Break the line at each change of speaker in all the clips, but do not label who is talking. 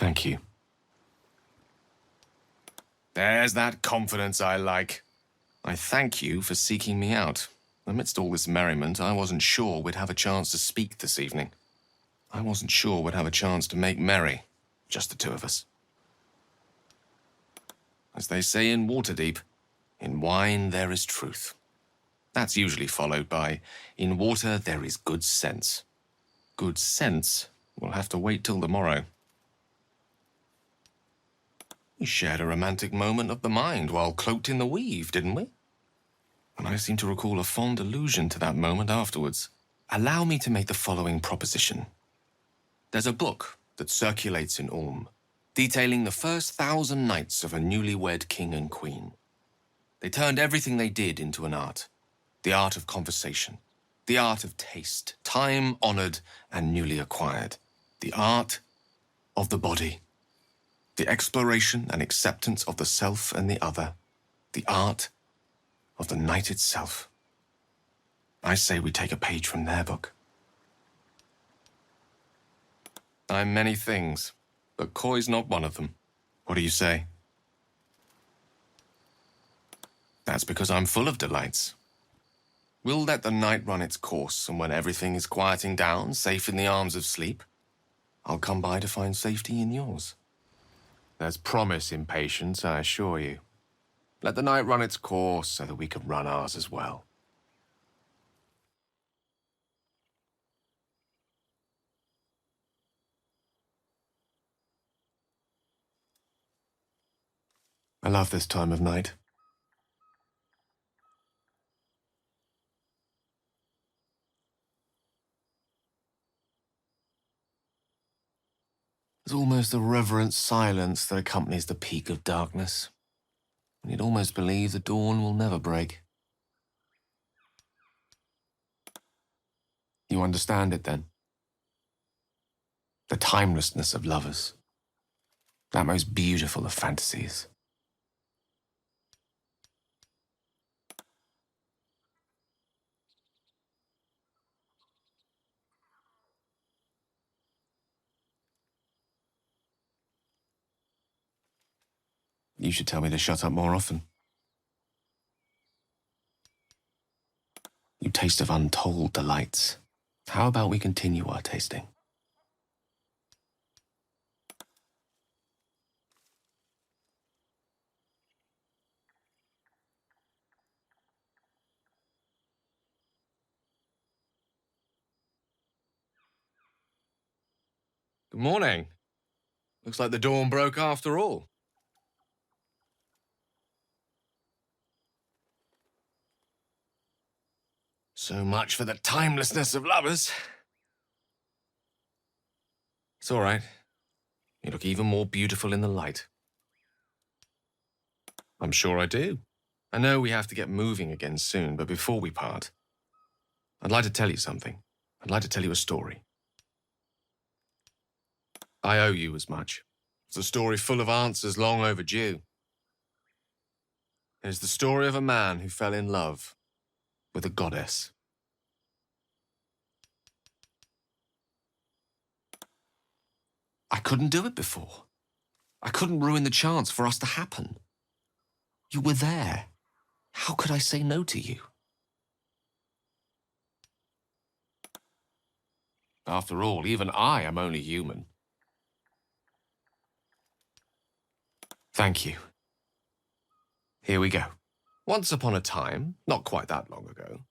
Thank you. There's that confidence I like. I thank you for seeking me out. Amidst all this merriment, I wasn't sure we'd have a chance to speak this evening. I wasn't sure we'd have a chance to make merry, just the two of us. As they say in Waterdeep, in wine there is truth. That's usually followed by, in water there is good sense. Good sense will have to wait till the morrow. We shared a romantic moment of the mind while cloaked in the weave, didn't we? And I seem to recall a fond allusion to that moment afterwards. Allow me to make the following proposition. There's a book that circulates in Ulm, detailing the first 1,000 nights of a newlywed king and queen. They turned everything they did into an art. The art of conversation. The art of taste, time-honored and newly acquired. The art of the body. The exploration and acceptance of the self and the other. The art of the night itself. I say we take a page from their book. I'm many things, but coy's not one of them. What do you say? That's because I'm full of delights. We'll let the night run its course, and when everything is quieting down, safe in the arms of sleep, I'll come by to find safety in yours. There's promise in patience, I assure you. Let the night run its course so that we can run ours as well. I love this time of night. There's almost a reverent silence that accompanies the peak of darkness. And you'd almost believe the dawn will never break. You understand it then? The timelessness of lovers. That most beautiful of fantasies. You should tell me to shut up more often. You taste of untold delights. How about we continue our tasting? Good morning. Looks like the dawn broke after all. So much for the timelessness of lovers. It's all right. You look even more beautiful in the light. I'm sure I do. I know we have to get moving again soon, but before we part, I'd like to tell you something. I'd like to tell you a story. I owe you as much. It's a story full of answers long overdue. It is the story of a man who fell in love with a goddess. I couldn't do it before. I couldn't ruin the chance for us to happen. You were there. How could I say no to you? After all, even I am only human. Thank you. Here we go. Once upon a time, not quite that long ago,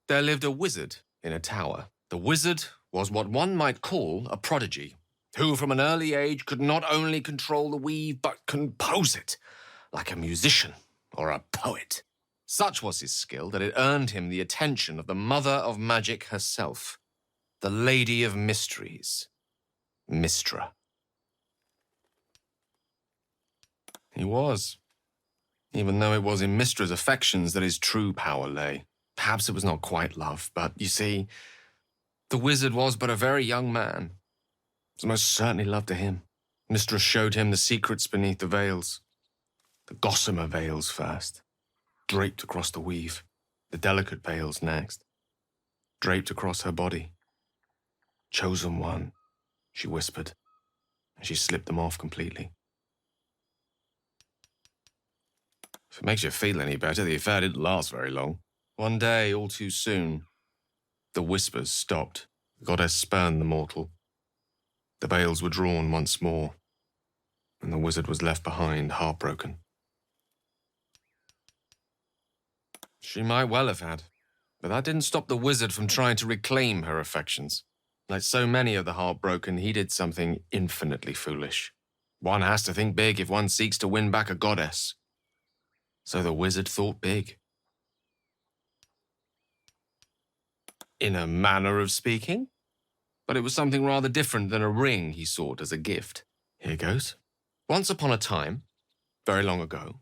there lived a wizard in a tower. The wizard was what one might call a prodigy, who from an early age could not only control the weave, but compose it, like a musician or a poet. Such was his skill that it earned him the attention of the mother of magic herself, the Lady of Mysteries, Mystra. He was, even though it was in Mystra's affections that his true power lay. Perhaps it was not quite love, but you see, the wizard was but a very young man. It was most certainly love to him. Mystra showed him the secrets beneath the veils. The gossamer veils first, draped across the weave. The delicate veils next, draped across her body. Chosen one, she whispered, and she slipped them off completely. If it makes you feel any better, the affair didn't last very long. One day, all too soon, the whispers stopped. The goddess spurned the mortal. The veils were drawn once more, and the wizard was left behind, heartbroken. She might well have had, but that didn't stop the wizard from trying to reclaim her affections. Like so many of the heartbroken, he did something infinitely foolish. One has to think big if one seeks to win back a goddess. So the wizard thought big. In a manner of speaking. But it was something rather different than a ring he sought as a gift. Here goes. Once upon a time, very long ago,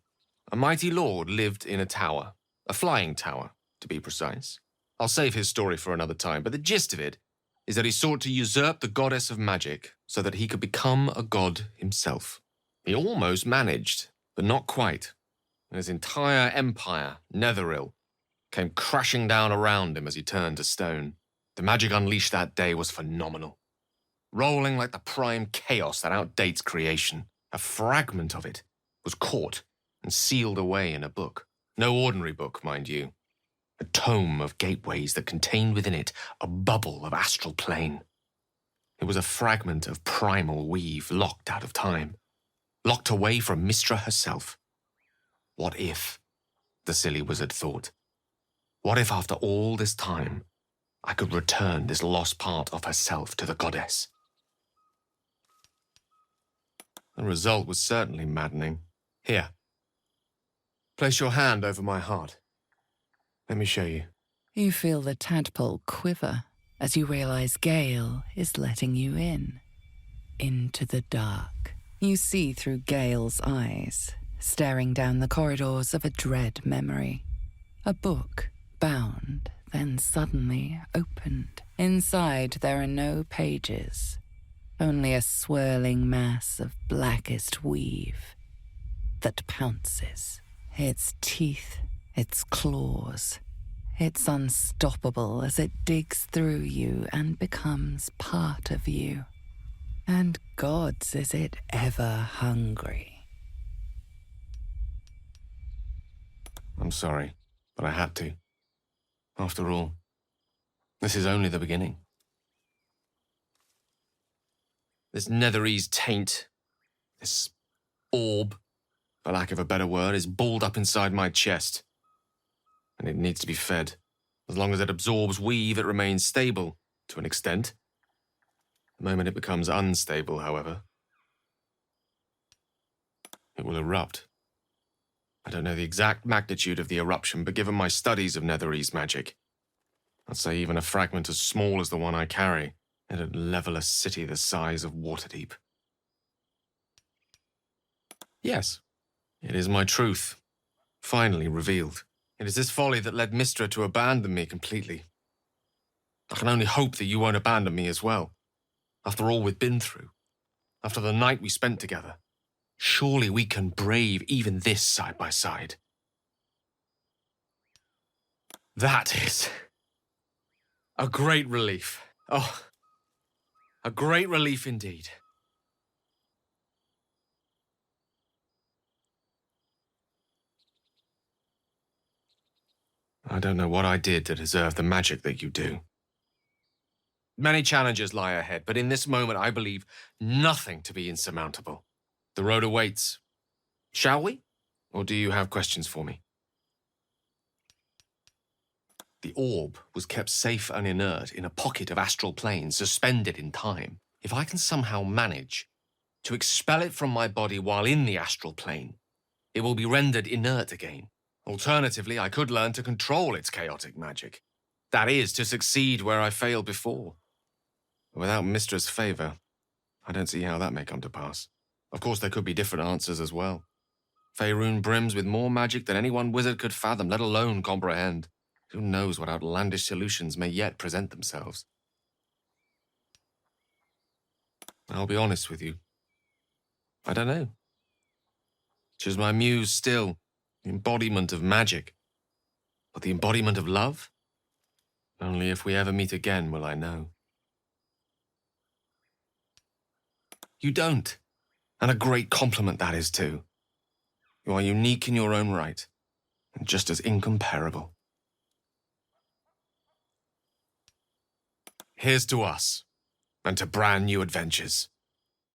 a mighty lord lived in a tower. A flying tower, to be precise. I'll save his story for another time, but the gist of it is that he sought to usurp the goddess of magic so that he could become a god himself. He almost managed, but not quite. And his entire empire, Netheril, came crashing down around him as he turned to stone. The magic unleashed that day was phenomenal. Rolling like the prime chaos that outdates creation, a fragment of it was caught and sealed away in a book. No ordinary book, mind you. A tome of gateways that contained within it a bubble of astral plane. It was a fragment of primal weave locked out of time, locked away from Mystra herself. What if, the silly wizard thought, what if after all this time, I could return this lost part of herself to the goddess? The result was certainly maddening. Here, place your hand over my heart. Let me show you.
You feel the tadpole quiver as you realize Gale is letting you in. Into the dark. You see through Gale's eyes, staring down the corridors of a dread memory. A book, bound, then suddenly opened. Inside there are no pages, only a swirling mass of blackest weave that pounces. Its teeth, its claws. It's unstoppable as it digs through you and becomes part of you. And gods, is it ever hungry.
I'm sorry, but I had to. After all, this is only the beginning. This Netherese taint, this orb, for lack of a better word, is balled up inside my chest. And it needs to be fed. As long as it absorbs weave, it remains stable, to an extent. The moment it becomes unstable, however, it will erupt. I don't know the exact magnitude of the eruption, but given my studies of Netherese magic, I'd say even a fragment as small as the one I carry, it'd level a city the size of Waterdeep. Yes, it is my truth, finally revealed. It is this folly that led Mystra to abandon me completely. I can only hope that you won't abandon me as well. After all we've been through, after the night we spent together, surely we can brave even this side by side. That is a great relief. Oh, a great relief indeed. I don't know what I did to deserve the magic that you do. Many challenges lie ahead, but in this moment I believe nothing to be insurmountable. The road awaits. Shall we? Or do you have questions for me? The orb was kept safe and inert in a pocket of astral plane, suspended in time. If I can somehow manage to expel it from my body while in the astral plane, it will be rendered inert again. Alternatively, I could learn to control its chaotic magic. That is, to succeed where I failed before. Without Mystra's favor, I don't see how that may come to pass. Of course, there could be different answers as well. Faerun brims with more magic than any one wizard could fathom, let alone comprehend. Who knows what outlandish solutions may yet present themselves? I'll be honest with you. I don't know. She's my muse still, the embodiment of magic. But the embodiment of love? Only if we ever meet again will I know. You don't. And a great compliment that is, too. You are unique in your own right, and just as incomparable. Here's to us, and to brand new adventures.